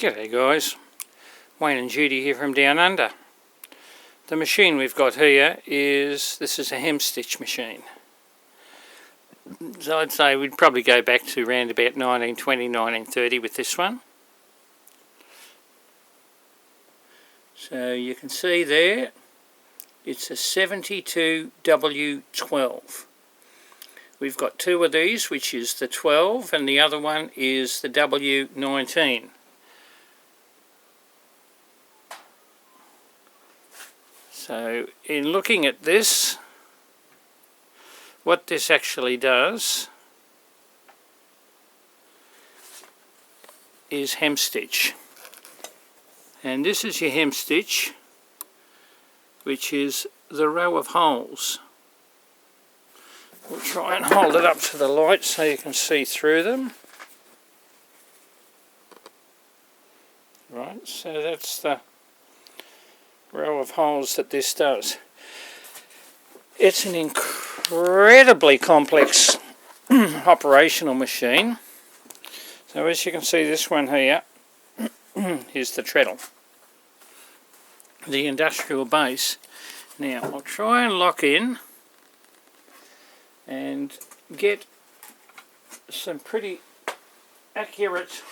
G'day guys, Wayne and Judy here from Down Under. The machine we've got here this is a Hemstitch machine. So I'd say we'd probably go back to around about 1920, 1930 with this one. So you can see there, it's a 72W12. We've got two of these, which is the 12 and the other one is the W19. So in looking at this, what this actually does is Hemstitch. And this is your Hemstitch, which is the row of holes. We'll try and hold it up to the light so you can see through them. Right, so that's the row of holes that this does. It's an incredibly complex operational machine. So as you can see, this one here is the treadle, the industrial base. Now I'll try and lock in and get some pretty accurate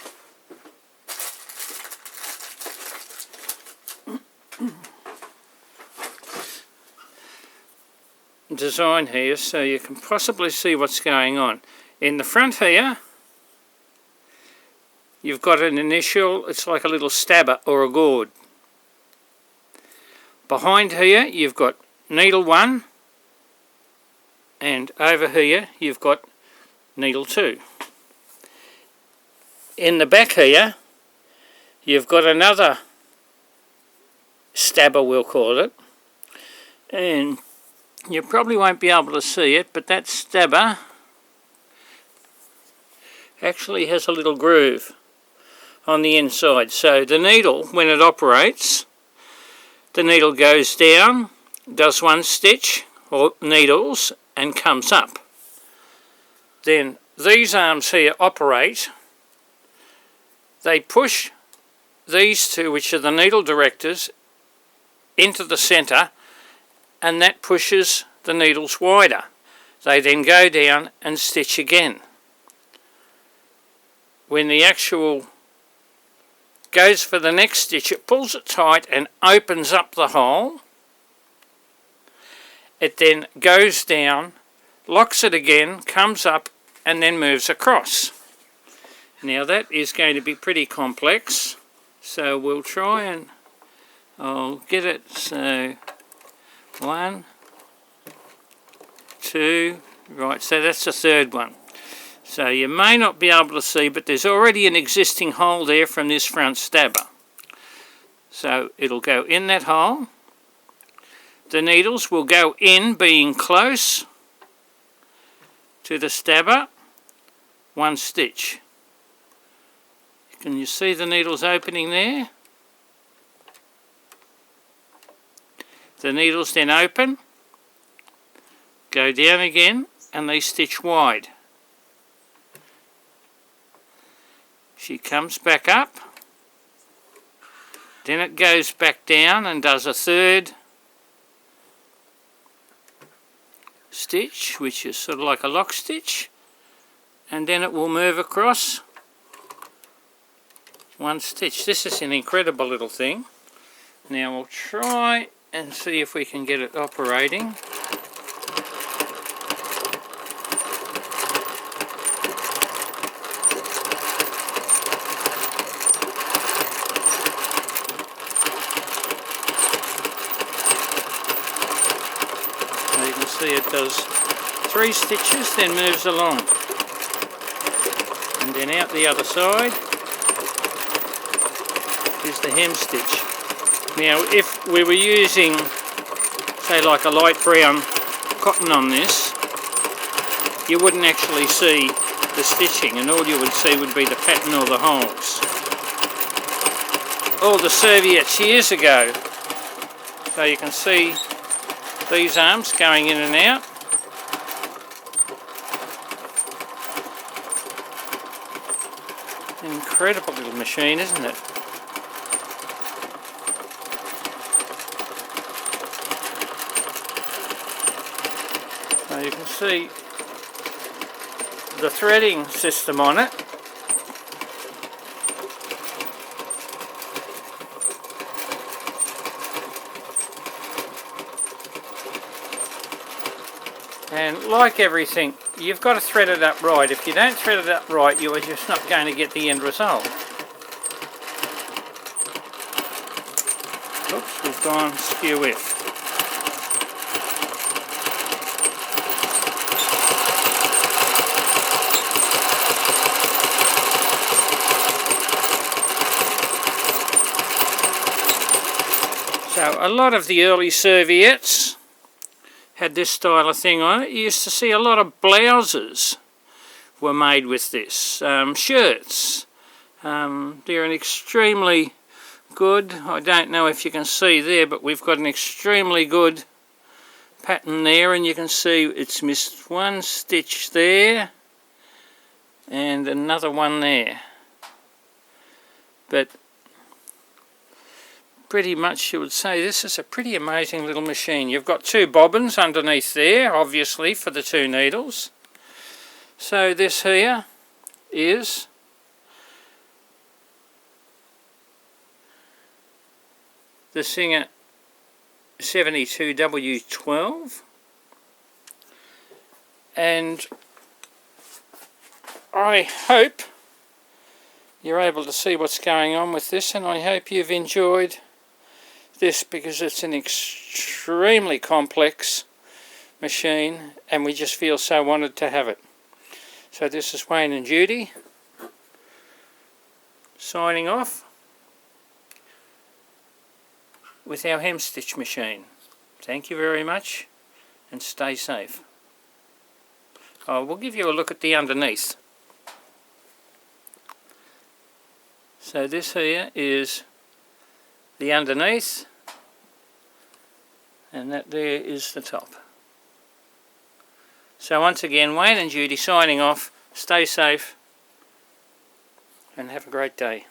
design here so you can possibly see what's going on. In the front here you've got an initial, it's like a little stabber or a gourd. Behind here you've got needle 1 and over here you've got needle 2. In the back here you've got another stabber, we'll call it, and you probably won't be able to see it, but that stabber actually has a little groove on the inside. So the needle, when it operates, the needle goes down, does one stitch or needles and comes up. Then these arms here operate. They push these two, which are the needle directors, into the centre, and that pushes the needles wider. They then go down and stitch again. When the actual goes for the next stitch, it pulls it tight and opens up the hole. It then goes down, locks it again, comes up and then moves across. Now that is going to be pretty complex, so we'll try and I'll get it. So 1, 2, right, so that's the third one. So you may not be able to see, but there's already an existing hole there from this front stabber. So it'll go in that hole. The needles will go in, being close to the stabber, one stitch. Can you see the needles opening there? The needles then open, go down again, and they stitch wide. She comes back up, then it goes back down and does a third stitch, which is sort of like a lock stitch, and then it will move across one stitch. This is an incredible little thing. Now we'll try and see if we can get it operating. So you can see it does 3 stitches, then moves along, and then out the other side is the Hemstitch. Now if we were using, say, like a light brown cotton on this, you wouldn't actually see the stitching, and all you would see would be the pattern or the holes. All the Soviets years ago. So you can see these arms going in and out. Incredible little machine, isn't it? So you can see the threading system on it. And like everything, you've got to thread it up right. If you don't thread it up right, you are just not going to get the end result. Oops, we've gone skew if. So a lot of the early serviettes had this style of thing on it. You used to see a lot of blouses were made with this. Shirts. They're an extremely good, I don't know if you can see there, but we've got an extremely good pattern there, and you can see it's missed one stitch there and another one there. But pretty much you would say this is a pretty amazing little machine. You've got two bobbins underneath there, obviously, for the two needles. So this here is the Singer 72W12, and I hope you're able to see what's going on with this, and I hope you've enjoyed this, because it's an extremely complex machine and we just feel so wanted to have it. So this is Wayne and Judy signing off with our Hemstitch machine. Thank you very much and stay safe. Oh, we'll give you a look at the underneath. So this here is the underneath, and that there is the top. So once again, Wayne and Judy signing off. Stay safe and have a great day.